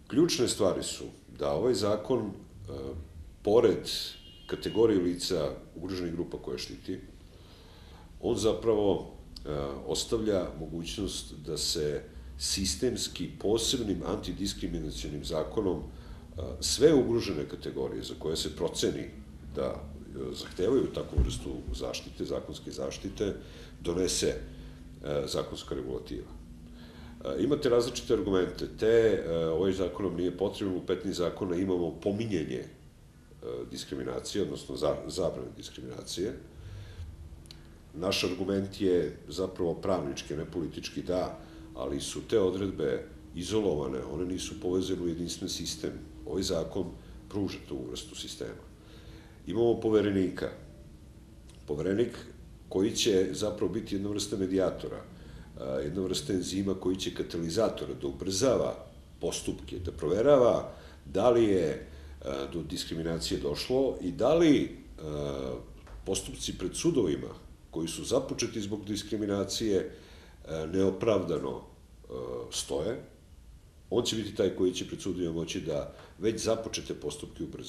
Ključne stvari su da ovaj zakon, pored kategorije lica ugroženih grupa koje štiti, on zapravo ostavlja mogućnost da se sistemski posebnim antidiskriminacionim zakonom sve ugrožene kategorije za koje se proceni da zahtevaju takvu vrstu zaštite, zakonske zaštite, donese zakonska regulativa. Imate različite argumente, ovaj zakonom nije potrebno, u 15 zakona imamo pominjenje diskriminacije, odnosno zabrane diskriminacije. Naš argument je zapravo pravnički, ne politički, da, ali su te odredbe izolovane, one nisu povezane u jedinstven sistem. Ovaj zakon pruža tu vrstu sistema. Imamo poverenik koji će zapravo biti jedna vrsta medijatora, jedna vrsta enzima koji će katalizatora da ubrzava postupke, da proverava da li je do diskriminacije došlo i da li postupci pred sudovima koji su započeti zbog diskriminacije neopravdano stoje. On će biti taj koji će pred sudovima moći da već započete postupke ubrza.